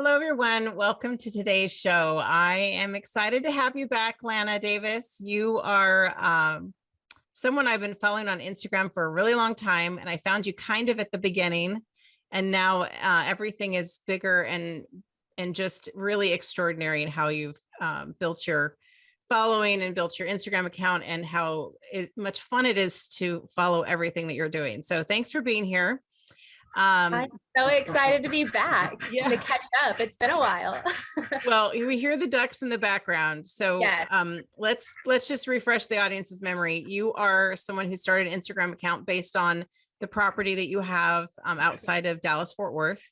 Hello, everyone. Welcome to today's show. I am excited to have you back, Lanna Davis. You are someone I've been following on Instagram for a really long time, and I found you kind of at the beginning, and now everything is bigger and just really extraordinary in how you've built your following and built your Instagram account, and how much fun it is to follow everything that you're doing. So thanks for being here. I'm so excited to be back to catch up. It's been a while. Well, we hear the ducks in the background. So Yes. Let's just refresh the audience's memory. You are someone who started an Instagram account based on the property that you have outside of Dallas, Fort Worth,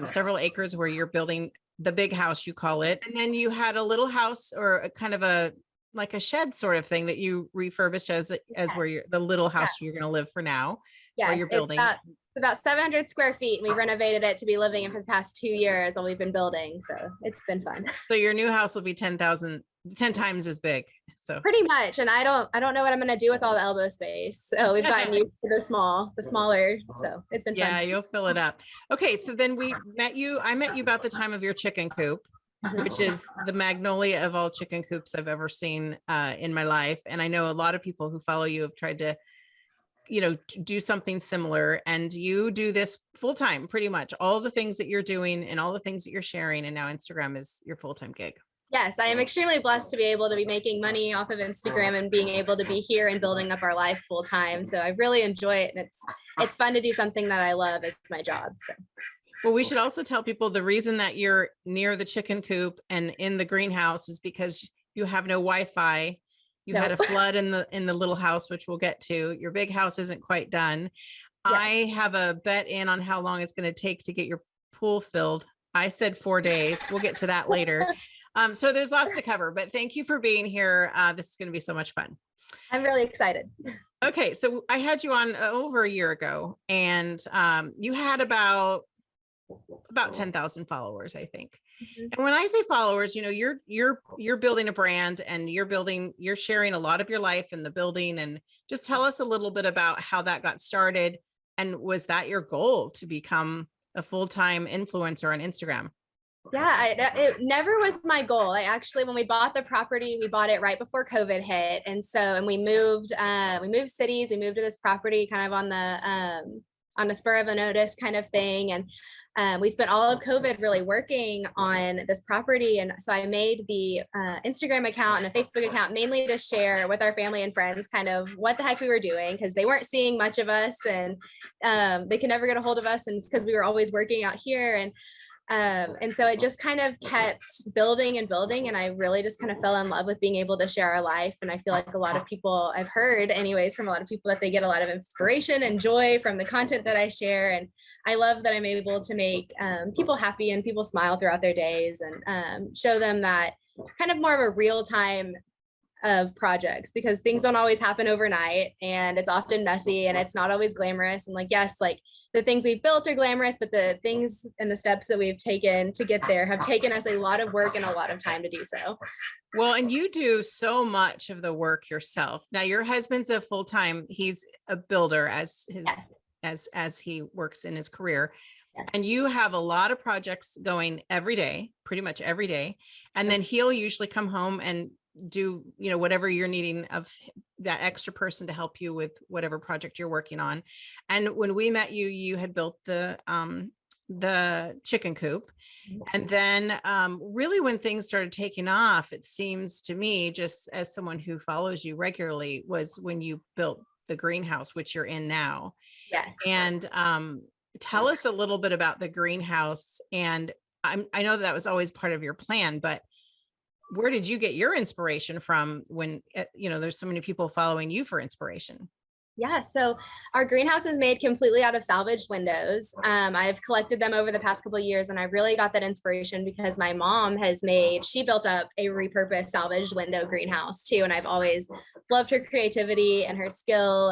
several acres where you're building the big house, you call it. And then you had a little house or a kind of like a shed sort of thing that you refurbished as where you're the little house you're going to live for now. Yeah, you're building. It's about 700 square feet, and we renovated it to be living in for the past 2 years while we've been building. So it's been fun. So your new house will be 10 times as big. So pretty much. And I don't know what I'm going to do with all the elbow space. So we've gotten used to the smaller. So it's been fun. Yeah, you'll fill it up. Okay. So then I met you about the time of your chicken coop, which is the magnolia of all chicken coops I've ever seen in my life. And I know a lot of people who follow you have tried to do something similar, and you do this full time, pretty much all the things that you're doing and all the things that you're sharing. And now Instagram is your full-time gig. Yes, I am extremely blessed to be able to be making money off of Instagram and being able to be here and building up our life full time. So I really enjoy it, and it's fun to do something that I love as my job. So. Well, we should also tell people the reason that you're near the chicken coop and in the greenhouse is because you have no Wi-Fi. You had a flood in the little house, which we'll get to. Your big house isn't quite done. Yes. I have a bet in on how long it's going to take to get your pool filled. I said 4 days. We'll get to that later. So there's lots to cover, but thank you for being here. This is going to be so much fun. I'm really excited. Okay. So I had you on over a year ago, and you had about 10,000 followers, I think. Mm-hmm. And when I say followers, you're building a brand, and you're sharing a lot of your life in the building. And just tell us a little bit about how that got started. And was that your goal, to become a full-time influencer on Instagram? Yeah, it never was my goal. When we bought the property, we bought it right before COVID hit. And we moved cities, we moved to this property kind of on the spur of a notice kind of thing. And we spent all of COVID really working on this property. And so I made the Instagram account and a Facebook account mainly to share with our family and friends kind of what the heck we were doing, because they weren't seeing much of us, and they could never get a hold of us, and because we were always working out here. And so it just kind of kept building and building. And I really just kind of fell in love with being able to share our life. And I feel like a lot of people, I've heard anyways from a lot of people, that they get a lot of inspiration and joy from the content that I share. And I love that I'm able to make people happy and people smile throughout their days, and show them that kind of more of a real time of projects, because things don't always happen overnight, and it's often messy, and it's not always glamorous. And the things we've built are glamorous, but the things and the steps that we've taken to get there have taken us a lot of work and a lot of time to do so. Well, and you do so much of the work yourself. Now, your husband's a full-time, he's a builder as he works in his career. Yes. And you have a lot of projects going every day, pretty much every day. And then he'll usually come home and do whatever you're needing of that extra person to help you with whatever project you're working on. And when we met you, you had built the chicken coop. And then really when things started taking off, it seems to me, just as someone who follows you regularly, was when you built the greenhouse, which you're in now. Yes. And tell us a little bit about the greenhouse. And I know that was always part of your plan, but where did you get your inspiration from when, there's so many people following you for inspiration? Yeah, so our greenhouse is made completely out of salvaged windows. I've collected them over the past couple of years, and I really got that inspiration because my mom she built up a repurposed salvaged window greenhouse too. And I've always loved her creativity and her skill.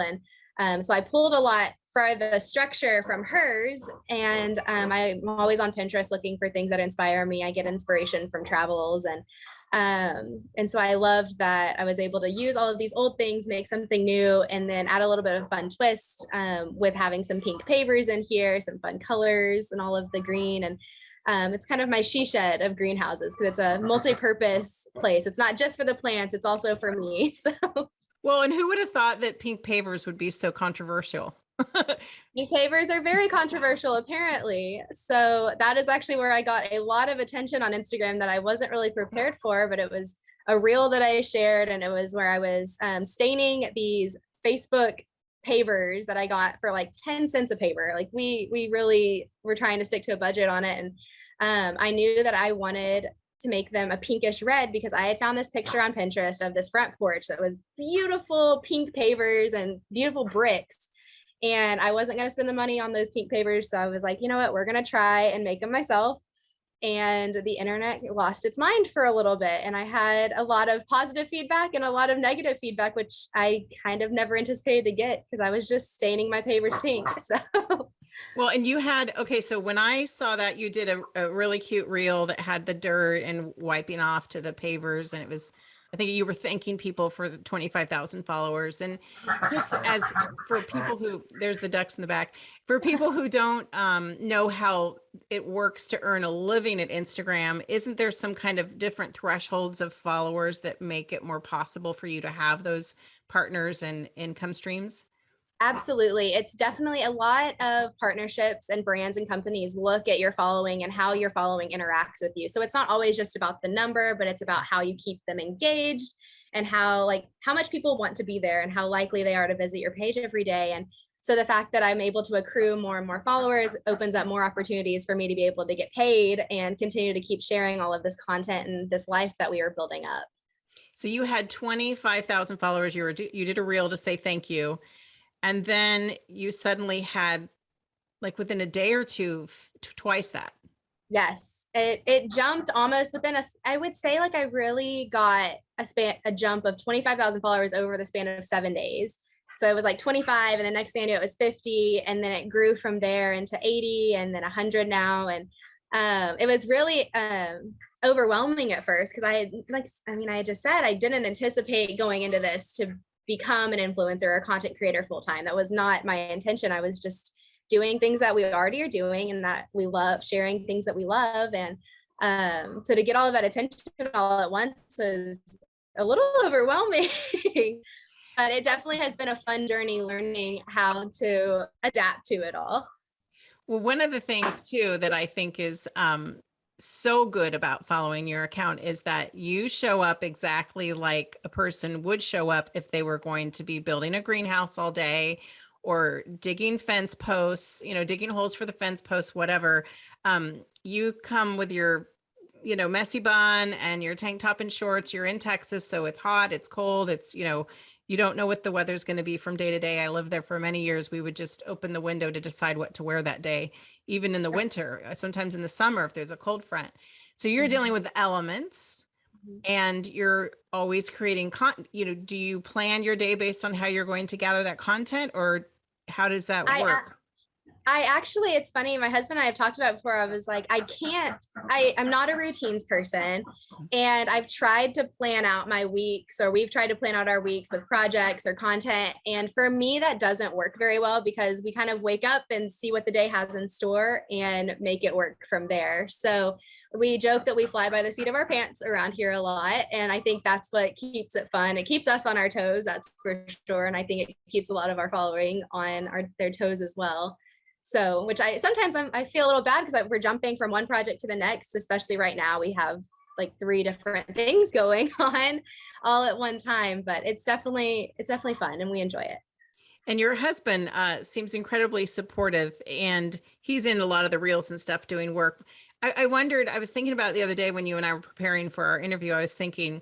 And so I pulled a lot for the structure from hers. And I'm always on Pinterest looking for things that inspire me. I get inspiration from travels, and so I loved that I was able to use all of these old things, make something new, and then add a little bit of fun twist with having some pink pavers in here, some fun colors, and all of the green. It's kind of my she shed of greenhouses because it's a multi-purpose place. It's not just for the plants, it's also for me. So Well, and who would have thought that pink pavers would be so controversial? pink pavers are very controversial, apparently. So that is actually where I got a lot of attention on Instagram that I wasn't really prepared for, but it was a reel that I shared, and it was where I was staining these Facebook pavers that I got for like 10 cents a paver. Like we really were trying to stick to a budget on it. And I knew that I wanted to make them a pinkish red because I had found this picture on Pinterest of this front porch that was beautiful pink pavers and beautiful bricks. And I wasn't going to spend the money on those pink pavers. So I was like, you know what, we're going to try and make them myself. And the internet lost its mind for a little bit. And I had a lot of positive feedback and a lot of negative feedback, which I kind of never anticipated to get because I was just staining my pavers pink. So Well, and you had, okay, so when I saw that, you did a really cute reel that had the dirt and wiping off to the pavers, and it was, I think you were thanking people for the 25,000 followers. And just as for people who, there's the ducks in the back, for people who don't know how it works to earn a living at Instagram, isn't there some kind of different thresholds of followers that make it more possible for you to have those partners and income streams? absolutely. It's definitely a lot of partnerships and brands and companies look at your following and how your following interacts with you. So it's not always just about the number, but it's about how you keep them engaged and how much people want to be there and how likely they are to visit your page every day. And so the fact that I'm able to accrue more and more followers opens up more opportunities for me to be able to get paid and continue to keep sharing all of this content and this life that we are building up. So you had 25,000 followers. You did a reel to say thank you. And then you suddenly had, like, within a day or two, twice that. Yes, it jumped almost within I would say like I really got a jump of 25,000 followers over the span of 7 days. So it was like 25, and the next thing I knew it was 50, and then it grew from there into 80, and then 100 now. And it was really overwhelming at first because I had just said I didn't anticipate going into this to become an influencer or a content creator full time. That was not my intention. I was just doing things that we already are doing and that we love, sharing things that we love. And so to get all of that attention all at once was a little overwhelming. But it definitely has been a fun journey learning how to adapt to it all. Well, one of the things too that I think is so good about following your account is that you show up exactly like a person would show up if they were going to be building a greenhouse all day or digging fence posts, digging holes for the fence posts, whatever. You come with your, messy bun and your tank top and shorts. You're in Texas, so it's hot, it's cold, it's, you don't know what the weather's going to be from day to day. I lived there for many years. We would just open the window to decide what to wear that day, even in the winter, sometimes in the summer if there's a cold front. So you're dealing with the elements and you're always creating content. Do you plan your day based on how you're going to gather that content, or how does that work? I actually, it's funny. My husband and I have talked about it before. I was like, I'm not a routines person. And I've tried to plan out my weeks, or we've tried to plan out our weeks with projects or content. And for me, that doesn't work very well because we kind of wake up and see what the day has in store and make it work from there. So we joke that we fly by the seat of our pants around here a lot. And I think that's what keeps it fun. It keeps us on our toes, that's for sure. And I think it keeps a lot of our following on their toes as well. So, which I feel a little bad because we're jumping from one project to the next, especially right now. We have like 3 different things going on all at one time, but it's definitely fun and we enjoy it. And your husband seems incredibly supportive, and he's in a lot of the reels and stuff doing work. I wondered, I was thinking about it the other day when you and I were preparing for our interview. I was thinking,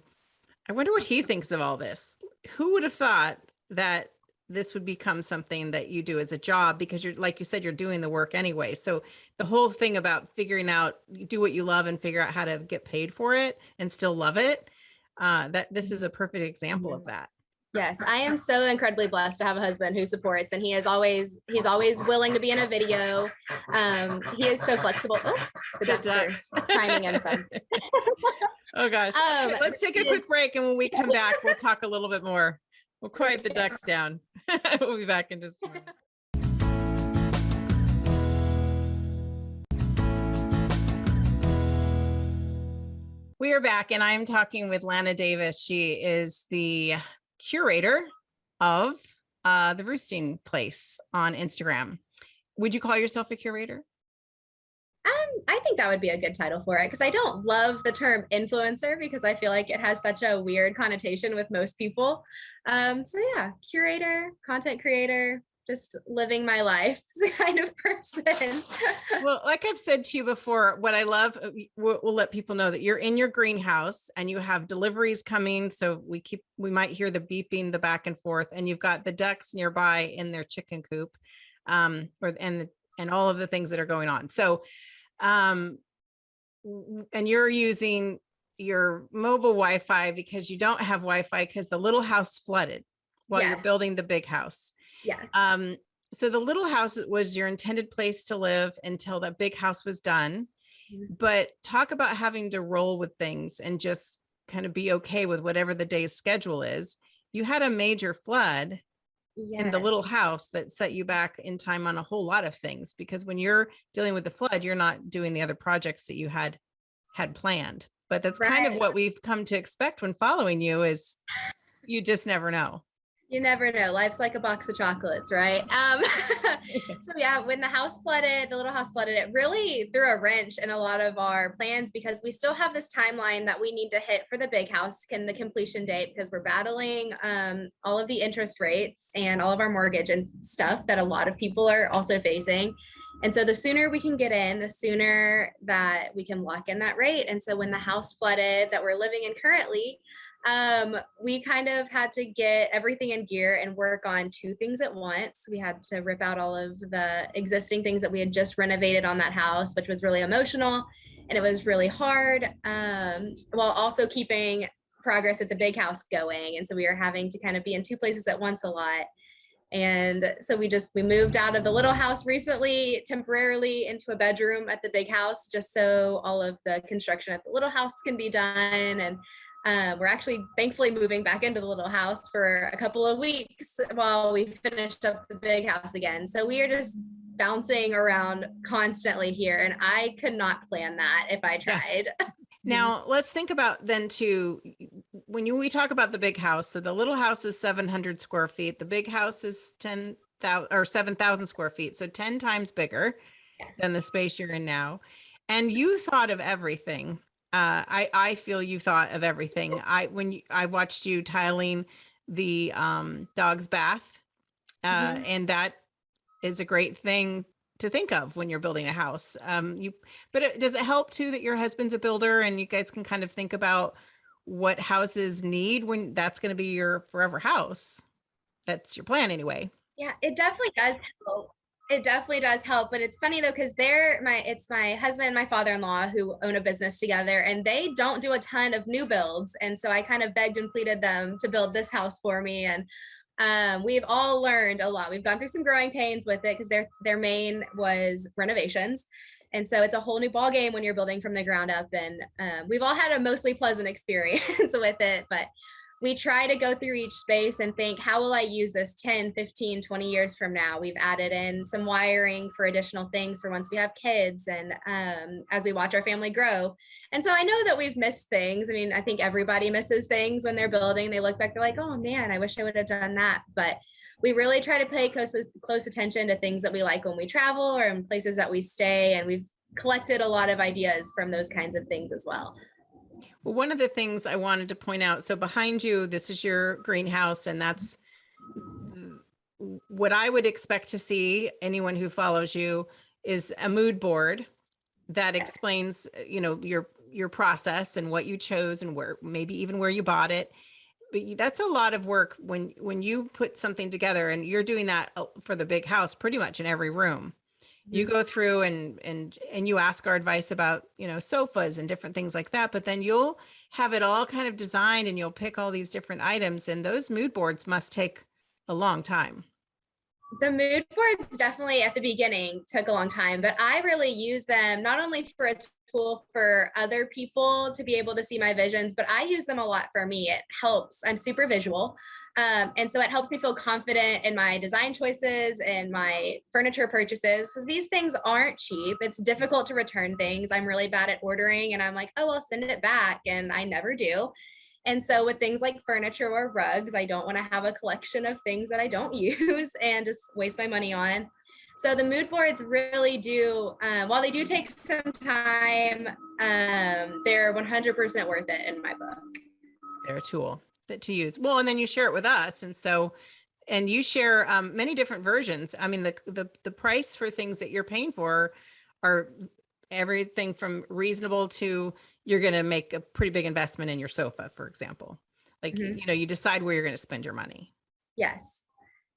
I wonder what he thinks of all this. Who would have thought that this would become something that you do as a job, because you're, like you said, you're doing the work anyway. So the whole thing about figuring out, do what you love and figure out how to get paid for it and still love it. That this is a perfect example of that. Yes, I am so incredibly blessed to have a husband who supports, and he's always willing to be in a video. He is so flexible. Oh, the ducks are chiming in some. Oh gosh. Okay, let's take a quick break, and when we come back, we'll talk a little bit more. We'll quiet the ducks down. We'll be back in just a minute. We are back, and I'm talking with Lanna Davis. She is the curator of the Roosting Place on Instagram. Would you call yourself a curator? I think that would be a good title for it, because I don't love the term influencer because I feel like it has such a weird connotation with most people. So yeah, curator, content creator, just living my life kind of person. Well, like I've said to you before, what I love, we'll let people know that you're in your greenhouse and you have deliveries coming. So we might hear the beeping, the back and forth, and you've got the ducks nearby in their chicken coop, and all of the things that are going on. So, and you're using your mobile Wi-Fi because you don't have Wi-Fi because the little house flooded while you're building the big house. Yeah. So the little house was your intended place to live until that big house was done. But talk about having to roll with things and just kind of be okay with whatever the day's schedule is. You had a major flood in the little house that set you back in time on a whole lot of things, because when you're dealing with the flood, you're not doing the other projects that you had planned. But that's kind of what we've come to expect when following you, is you just never know. You never know. Life's like a box of chocolates, right? So yeah, when the house flooded, the little house flooded, it really threw a wrench in a lot of our plans, because we still have this timeline that we need to hit for the big house and the completion date, because we're battling all of the interest rates and all of our mortgage and stuff that a lot of people are also facing. And so the sooner we can get in, the sooner that we can lock in that rate. And so when the house flooded that we're living in currently, we kind of had to get everything in gear and work on two things at once. We had to rip out all of the existing things that we had just renovated on that house, which was really emotional and it was really hard, while also keeping progress at the big house going. And so we were having to kind of be in two places at once a lot. And so we moved out of the little house recently, temporarily, into a bedroom at the big house, just so all of the construction at the little house can be done. And we're actually thankfully moving back into the little house for a couple of weeks while we finished up the big house again. So we are just bouncing around constantly here, and I could not plan that if I tried. Now let's think about then too, when we talk about the big house. So the little house is 700 square feet. The big house is 10,000 or 7,000 square feet. So 10 times bigger than the space you're in now. And you thought of everything. I feel you thought of everything. I watched you tiling the dog's bath, and that is a great thing to think of when you're building a house. But does it help too that your husband's a builder and you guys can kind of think about what houses need when that's going to be your forever house? That's your plan anyway. Yeah, it definitely does help. It definitely does help, but it's funny though, because it's my husband and my father-in-law who own a business together, and they don't do a ton of new builds. And so I kind of begged and pleaded them to build this house for me. And we've all learned a lot. We've gone through some growing pains with it, because their main was renovations. And so it's a whole new ball game when you're building from the ground up. And we've all had a mostly pleasant experience with it, but we try to go through each space and think, how will I use this 10, 15, 20 years from now? We've added in some wiring for additional things for once we have kids, and as we watch our family grow. And so I know that we've missed things. I mean, I think everybody misses things when they're building. They look back, they're like, oh man, I wish I would have done that. But we really try to pay close attention to things that we like when we travel or in places that we stay. And we've collected a lot of ideas from those kinds of things as well. Well, one of the things I wanted to point out, so behind you, this is your greenhouse, and that's what I would expect to see. Anyone who follows you is a mood board that explains, your process and what you chose and where, maybe even where you bought it. But that's a lot of work when you put something together, and you're doing that for the big house pretty much in every room. You go through and you ask our advice about, sofas and different things like that, but then you'll have it all kind of designed and you'll pick all these different items, and those mood boards must take a long time. The mood boards definitely at the beginning took a long time, but I really use them not only for a tool for other people to be able to see my visions, but I use them a lot for me. It helps. I'm super visual. And so it helps me feel confident in my design choices and my furniture purchases. Because these things aren't cheap. It's difficult to return things. I'm really bad at ordering and I'm like, oh, I'll send it back. And I never do. And so with things like furniture or rugs, I don't want to have a collection of things that I don't use and just waste my money on. So the mood boards really do, while they do take some time, they're 100% worth it in my book. They're a tool to use. Well, and then you share it with us. And so, and you share many different versions. I mean, the price for things that you're paying for are everything from reasonable to you're going to make a pretty big investment in your sofa, for example. Like, you know, you decide where you're going to spend your money. Yes.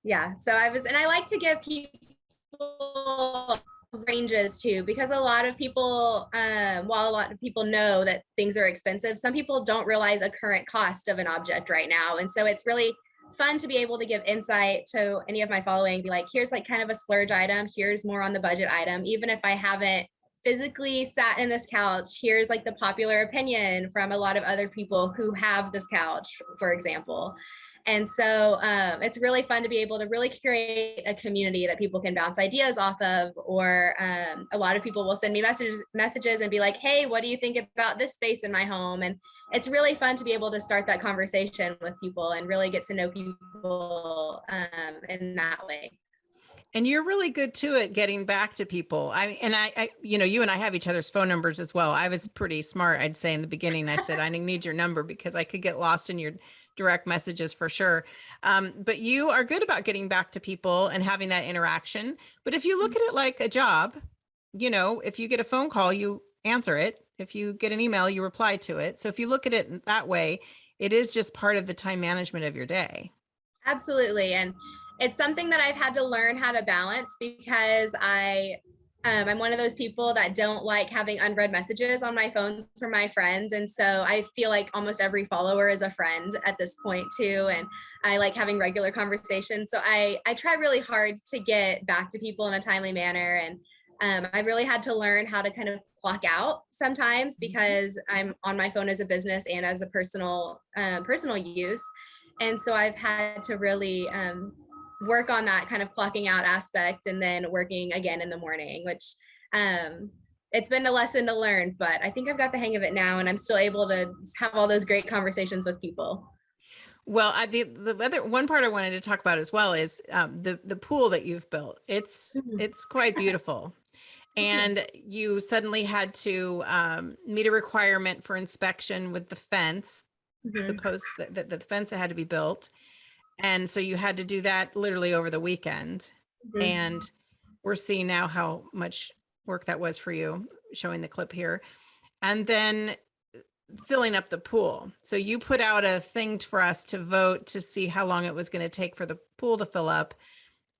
Yeah. So and I like to give people ranges too, because a lot of people, while a lot of people know that things are expensive, some people don't realize a current cost of an object right now. And so it's really fun to be able to give insight to any of my following, be like, here's like kind of a splurge item, here's more on the budget item, even if I haven't physically sat in this couch, here's like the popular opinion from a lot of other people who have this couch, for example. And so it's really fun to be able to really create a community that people can bounce ideas off of, or a lot of people will send me messages and be like, hey, what do you think about this space in my home? And it's really fun to be able to start that conversation with people and really get to know people in that way. And you're really good too at getting back to people. I, you know, you and I have each other's phone numbers as well. I was pretty smart, I'd say in the beginning. I said, I need your number because I could get lost in your direct messages for sure. But you are good about getting back to people and having that interaction. But if you look at it like a job, you know, if you get a phone call, you answer it. If you get an email, you reply to it. So if you look at it that way, it is just part of the time management of your day. Absolutely. And it's something that I've had to learn how to balance, because I'm one of those people that don't like having unread messages on my phone from my friends. And so I feel like almost every follower is a friend at this point too. And I like having regular conversations. So I try really hard to get back to people in a timely manner. And I really had to learn how to kind of clock out sometimes, because I'm on my phone as a business and as a personal use. And so I've had to really work on that kind of clocking out aspect, and then working again in the morning, which it's been a lesson to learn, but I think I've got the hang of it now, and I'm still able to have all those great conversations with people. Well, the other one part I wanted to talk about as well is the pool that you've built. It's quite beautiful. And you suddenly had to meet a requirement for inspection with the fence, the post that the fence that had to be built. And so you had to do that literally over the weekend. And we're seeing now how much work that was for you, showing the clip here. And then filling up the pool. So you put out a thing for us to vote to see how long it was going to take for the pool to fill up.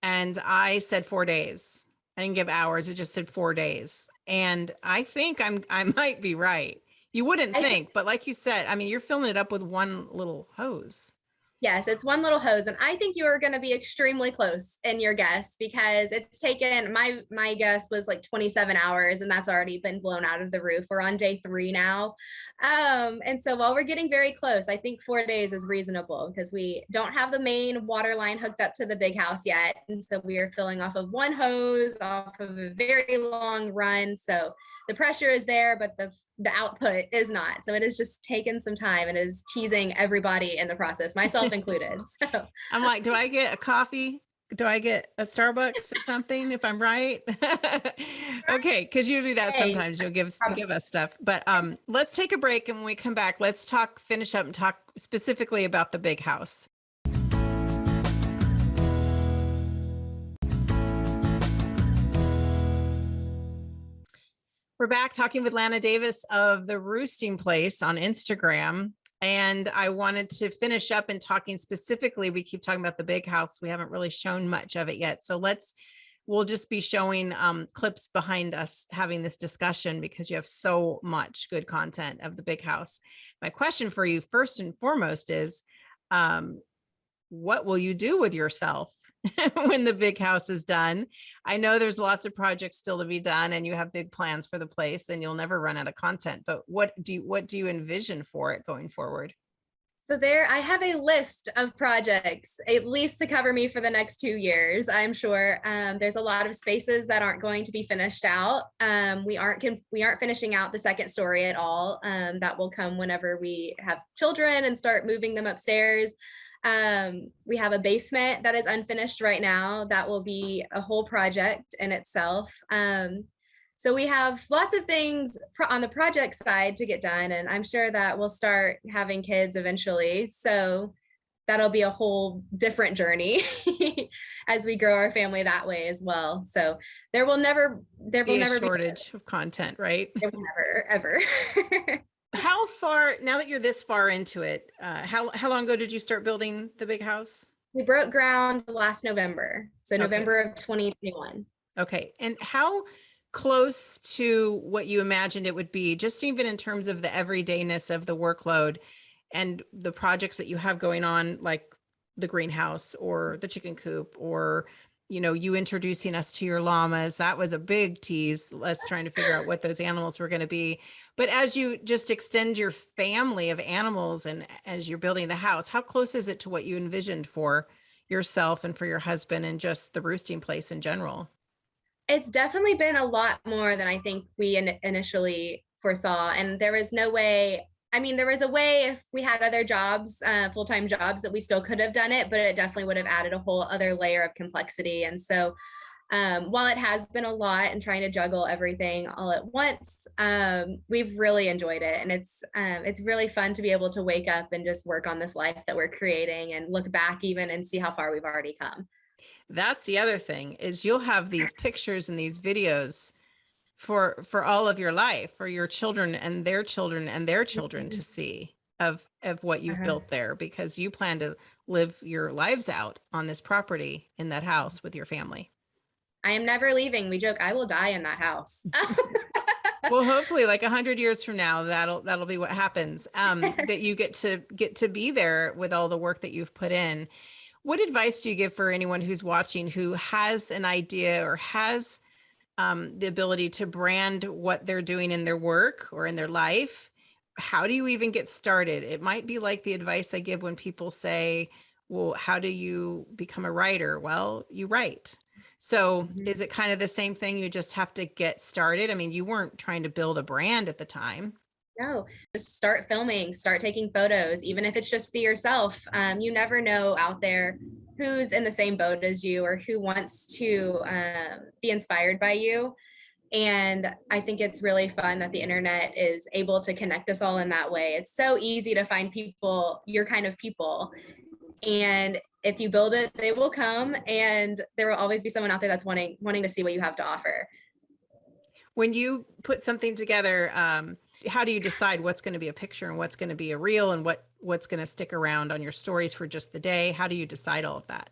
And I said 4 days. I didn't give hours. It just said 4 days. And I think I might be right. You wouldn't think, but like you said, I mean, you're filling it up with one little hose. Yes, it's one little hose. And I think you are going to be extremely close in your guess, because it's taken, my guess was like 27 hours, and that's already been blown out of the roof. We're on day 3 now. And so while we're getting very close, I think 4 days is reasonable, because we don't have the main water line hooked up to the big house yet. And so we are filling off of one hose off of a very long run. So the pressure is there, but the output is not. So it is just taken some time, and is teasing everybody in the process, myself included. So I'm like, do I get a coffee? Do I get a Starbucks or something if I'm right? Okay, because you do that sometimes. You'll give us stuff. But let's take a break, and when we come back, let's finish up and talk specifically about the big house. We're back talking with Lanna Davis of the Roosting Place on Instagram. And I wanted to finish up and talking specifically, we keep talking about the big house. We haven't really shown much of it yet. So we'll just be showing clips behind us having this discussion, because you have so much good content of the big house. My question for you first and foremost is, what will you do with yourself when the big house is done? I know there's lots of projects still to be done, and you have big plans for the place, and you'll never run out of content, but what do you envision for it going forward? So I have a list of projects, at least to cover me for the next 2 years, I'm sure. There's a lot of spaces that aren't going to be finished out. We aren't finishing out the second story at all. That will come whenever we have children and start moving them upstairs. We have a basement that is unfinished right now. That will be a whole project in itself. So we have lots of things on the project side to get done, and I'm sure that we'll start having kids eventually. So that'll be a whole different journey as we grow our family that way as well. So there will never Be a shortage of content, right? There will never, ever. How far, now that you're this far into it, how long ago did you start building the big house? We broke ground last November. So November of 2021. Okay. And how close to what you imagined it would be, just even in terms of the everydayness of the workload and the projects that you have going on, like the greenhouse or the chicken coop, or, you know, you introducing us to your llamas? That was a big tease, us trying to figure out what those animals were going to be. But as you just extend your family of animals and as you're building the house, how close is it to what you envisioned for yourself and for your husband and just the roosting place in general? It's definitely been a lot more than I think we initially foresaw. And there was no way, I mean, there was a way if we had other jobs, full-time jobs, that we still could have done it, but it definitely would have added a whole other layer of complexity. And so while it has been a lot and trying to juggle everything all at once, we've really enjoyed it. And it's really fun to be able to wake up and just work on this life that we're creating and look back even and see how far we've already come. That's the other thing, is you'll have these pictures and these videos for all of your life, for your children and their children and their children to see of what you've built there, because you plan to live your lives out on this property in that house with your family. I am never leaving. We joke, I will die in that house. Well, hopefully like 100 years from now, that'll be what happens, that you get to be there with all the work that you've put in. What advice do you give for anyone who's watching who has an idea or has the ability to brand what they're doing in their work or in their life? How do you even get started? It might be like the advice I give when people say, well, how do you become a writer? Well, you write. So is it kind of the same thing? You just have to get started. I mean, you weren't trying to build a brand at the time. No, just start filming, start taking photos, even if it's just for yourself. You never know out there who's in the same boat as you or who wants to be inspired by you. And I think it's really fun that the internet is able to connect us all in that way. It's so easy to find people, your kind of people. And if you build it, they will come, and there will always be someone out there that's wanting to see what you have to offer. When you put something together, how do you decide what's going to be a picture and what's going to be a reel and what's going to stick around on your stories for just the day? How do you decide all of that?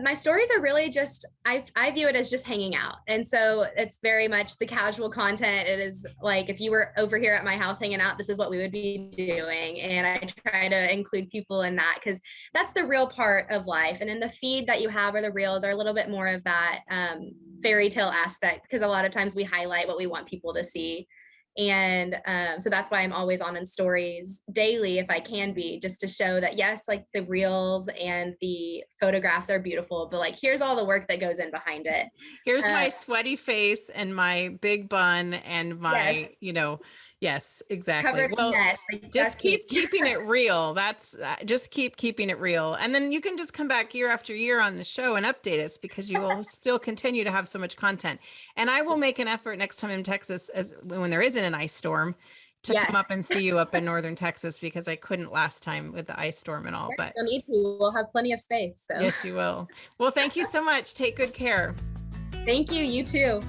My stories are really just, I view it as just hanging out. And so it's very much the casual content. It is like, if you were over here at my house hanging out, this is what we would be doing. And I try to include people in that because that's the real part of life. And then the feed that you have or the reels are a little bit more of that fairy tale aspect, because a lot of times we highlight what we want people to see. And so that's why I'm always on in stories daily, if I can be, just to show that, yes, like the reels and the photographs are beautiful, but like, here's all the work that goes in behind it. Here's my sweaty face and my big bun and my, yes, exactly. Well, like, just keep keeping it real. That's just keep keeping it real. And then you can just come back year after year on the show and update us, because you will still continue to have so much content. And I will make an effort next time in Texas, as when there isn't an ice storm, to come up and see you up in northern Texas, because I couldn't last time with the ice storm and all. But don't need to. We'll have plenty of space. So. Yes, you will. Well, thank you so much. Take good care. Thank you. You too.